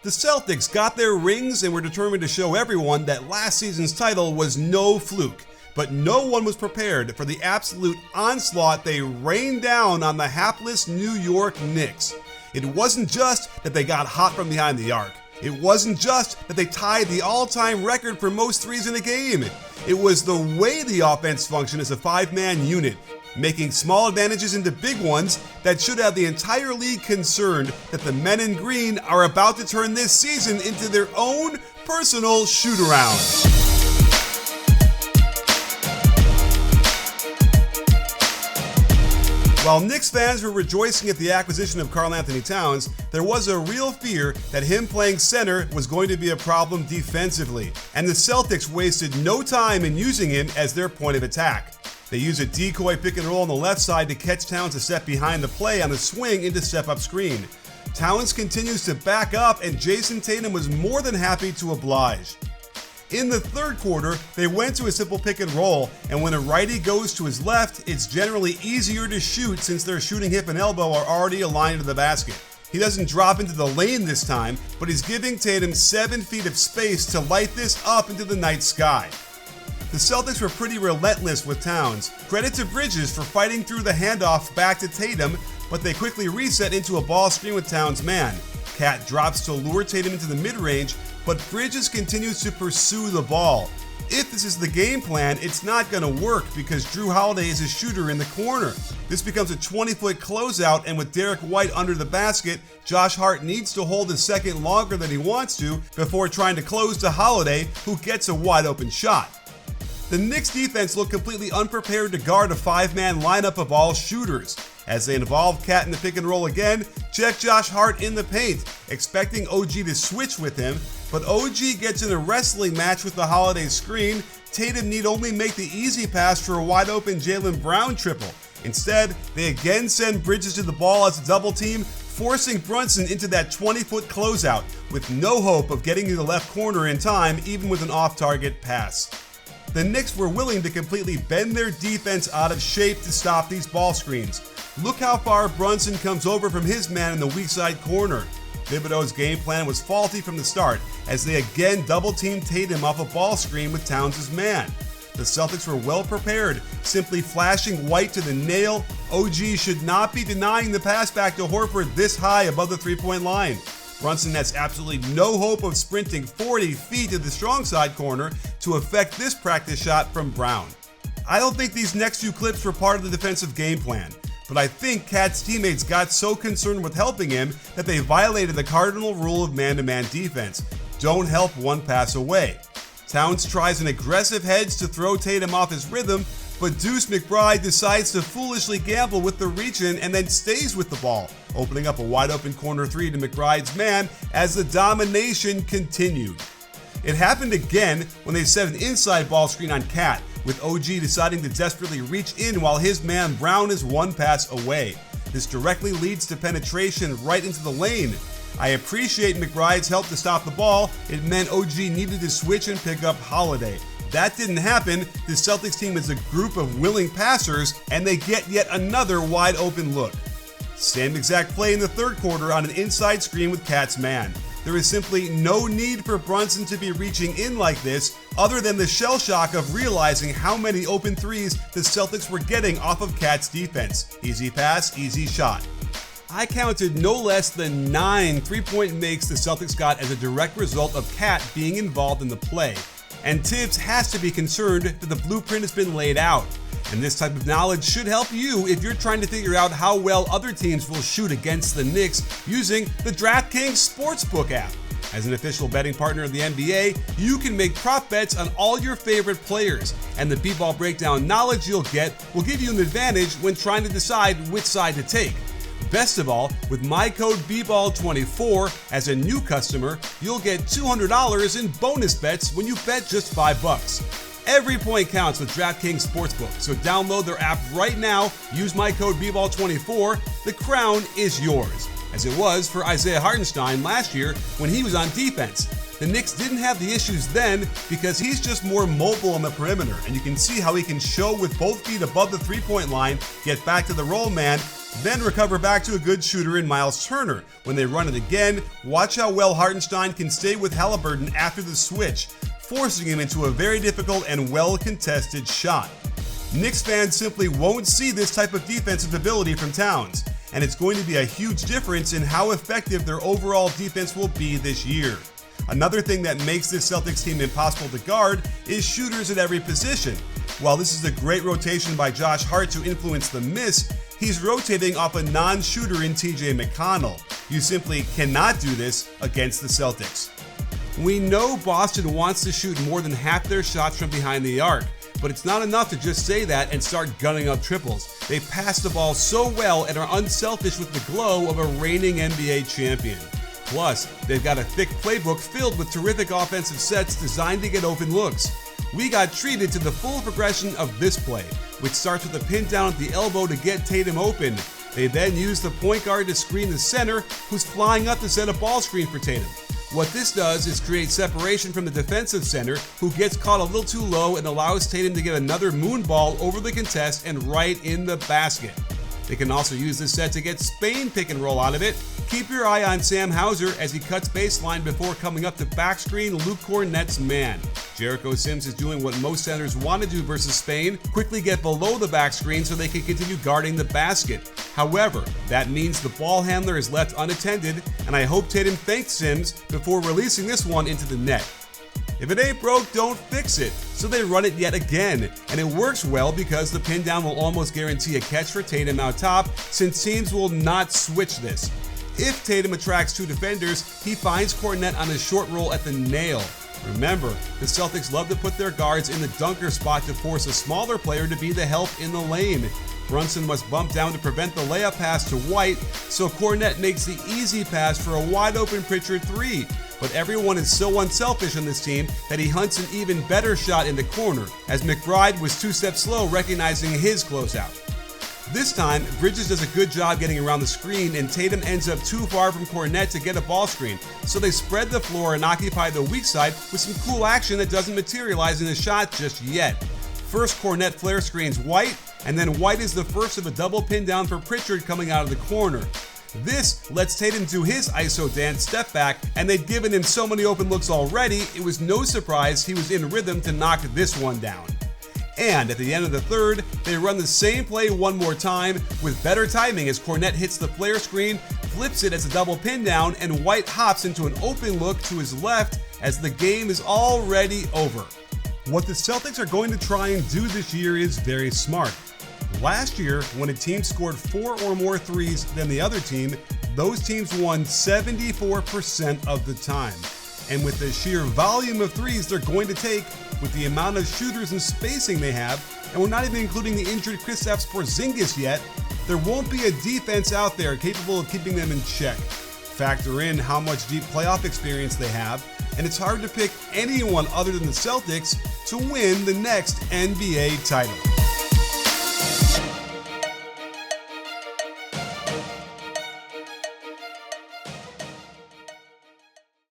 The Celtics got their rings and were determined to show everyone that last season's title was no fluke. But no one was prepared for the absolute onslaught they rained down on the hapless New York Knicks. It wasn't just that they got hot from behind the arc. It wasn't just that they tied the all-time record for most threes in a game. It was the way the offense functioned as a five-man unit, making small advantages into big ones that should have the entire league concerned that the men in green are about to turn this season into their own personal shoot-around. While Knicks fans were rejoicing at the acquisition of Karl-Anthony Towns, there was a real fear that him playing center was going to be a problem defensively, and the Celtics wasted no time in using him as their point of attack. They use a decoy pick and roll on the left side to catch Towns a step behind the play on the swing into step-up screen. Towns continues to back up, and Jason Tatum was more than happy to oblige. In the third quarter, they went to a simple pick and roll, and when a righty goes to his left, it's generally easier to shoot since their shooting hip and elbow are already aligned to the basket. He doesn't drop into the lane this time, but he's giving Tatum 7 feet of space to light this up into the night sky. The Celtics were pretty relentless with Towns. Credit to Bridges for fighting through the handoff back to Tatum, but they quickly reset into a ball screen with Towns' man. Cat drops to lure Tatum into the mid-range, but Bridges continues to pursue the ball. If this is the game plan, it's not going to work because Jrue Holiday is a shooter in the corner. This becomes a 20-foot closeout, and with Derek White under the basket, Josh Hart needs to hold a second longer than he wants to before trying to close to Holiday, who gets a wide-open shot. The Knicks defense looked completely unprepared to guard a five-man lineup of all shooters. As they involve Cat in the pick and roll again, check Josh Hart in the paint, expecting OG to switch with him, but OG gets in a wrestling match with the Holiday screen. Tatum need only make the easy pass for a wide-open Jaylen Brown triple. Instead, they again send Bridges to the ball as a double team, forcing Brunson into that 20-foot closeout, with no hope of getting to the left corner in time, even with an off-target pass. The Knicks were willing to completely bend their defense out of shape to stop these ball screens. Look how far Brunson comes over from his man in the weak side corner. Thibodeau's game plan was faulty from the start as they again double-teamed Tatum off a ball screen with Towns' man. The Celtics were well prepared, simply flashing White to the nail. OG should not be denying the pass back to Horford this high above the three-point line. Brunson has absolutely no hope of sprinting 40 feet to the strong side corner to affect this practice shot from Brown. I don't think these next few clips were part of the defensive game plan, but I think Cat's teammates got so concerned with helping him that they violated the cardinal rule of man-to-man defense. Don't help one pass away. Towns tries an aggressive hedge to throw Tatum off his rhythm, but Deuce McBride decides to foolishly gamble with the reach-in and then stays with the ball, opening up a wide-open corner three to McBride's man as the domination continued. It happened again when they set an inside ball screen on Cat, with OG deciding to desperately reach in while his man Brown is one pass away. This directly leads to penetration right into the lane. I appreciate McBride's help to stop the ball. It meant OG needed to switch and pick up Holiday. That didn't happen. The Celtics team is a group of willing passers, and they get yet another wide open look. Same exact play in the third quarter on an inside screen with Cat's man. There is simply no need for Brunson to be reaching in like this, other than the shell shock of realizing how many open threes the Celtics were getting off of Cat's defense. Easy pass, easy shot. I counted no less than 9 3-point makes the Celtics got as a direct result of Cat being involved in the play. And Tibbs has to be concerned that the blueprint has been laid out. And this type of knowledge should help you if you're trying to figure out how well other teams will shoot against the Knicks using the DraftKings Sportsbook app. As an official betting partner of the NBA, you can make prop bets on all your favorite players, and the B-Ball Breakdown knowledge you'll get will give you an advantage when trying to decide which side to take. Best of all, with my code BBALL24 as a new customer, you'll get $200 in bonus bets when you bet just $5. Every point counts with DraftKings Sportsbook, so download their app right now, use my code BBALL24, the crown is yours, as it was for Isaiah Hartenstein last year when he was on defense. The Knicks didn't have the issues then because he's just more mobile on the perimeter, and you can see how he can show with both feet above the three-point line, get back to the roll man, Then recover back to a good shooter in Miles Turner. When they run it again, watch how well Hartenstein can stay with Haliburton after the switch, forcing him into a very difficult and well-contested shot. Knicks fans simply won't see this type of defensive ability from Towns, and it's going to be a huge difference in how effective their overall defense will be this year. Another thing that makes this Celtics team impossible to guard is shooters at every position. While this is a great rotation by Josh Hart to influence the miss, he's rotating off a non-shooter in TJ McConnell. You simply cannot do this against the Celtics. We know Boston wants to shoot more than half their shots from behind the arc, but it's not enough to just say that and start gunning up triples. They pass the ball so well and are unselfish with the glow of a reigning NBA champion. Plus, they've got a thick playbook filled with terrific offensive sets designed to get open looks. We got treated to the full progression of this play, which starts with a pin down at the elbow to get Tatum open. They then use the point guard to screen the center, who's flying up to set a ball screen for Tatum. What this does is create separation from the defensive center, who gets caught a little too low and allows Tatum to get another moon ball over the contest and right in the basket. They can also use this set to get Spain pick and roll out of it. Keep your eye on Sam Hauser as he cuts baseline before coming up to backscreen Luke Cornett's man. Jericho Sims is doing what most centers want to do versus Spain, quickly get below the back screen so they can continue guarding the basket. However, that means the ball handler is left unattended, and I hope Tatum thanks Sims before releasing this one into the net. If it ain't broke, don't fix it. So they run it yet again, and it works well because the pin down will almost guarantee a catch for Tatum out top, since teams will not switch this. If Tatum attracts two defenders, he finds Cornet on a short roll at the nail. Remember, the Celtics love to put their guards in the dunker spot to force a smaller player to be the help in the lane. Brunson must bump down to prevent the layup pass to White, so Cornet makes the easy pass for a wide-open Pritchard three. But everyone is so unselfish on this team that he hunts an even better shot in the corner, as McBride was 2 steps slow recognizing his closeout. This time, Bridges does a good job getting around the screen, and Tatum ends up too far from Cornet to get a ball screen, so they spread the floor and occupy the weak side with some cool action that doesn't materialize in a shot just yet. First, Cornet flare screens White, and then White is the first of a double pin down for Pritchard coming out of the corner. This lets Tatum do his ISO dance step back, and they'd given him so many open looks already, it was no surprise he was in rhythm to knock this one down. And at the end of the third, they run the same play one more time with better timing as Cornet hits the flare screen, flips it as a double pin down, and White hops into an open look to his left as the game is already over. What the Celtics are going to try and do this year is very smart. Last year, when a team scored 4 or more threes than the other team, those teams won 74% of the time. And with the sheer volume of threes they're going to take, with the amount of shooters and spacing they have, and we're not even including the injured Kristaps Porzingis yet, there won't be a defense out there capable of keeping them in check. Factor in how much deep playoff experience they have, and it's hard to pick anyone other than the Celtics to win the next NBA title.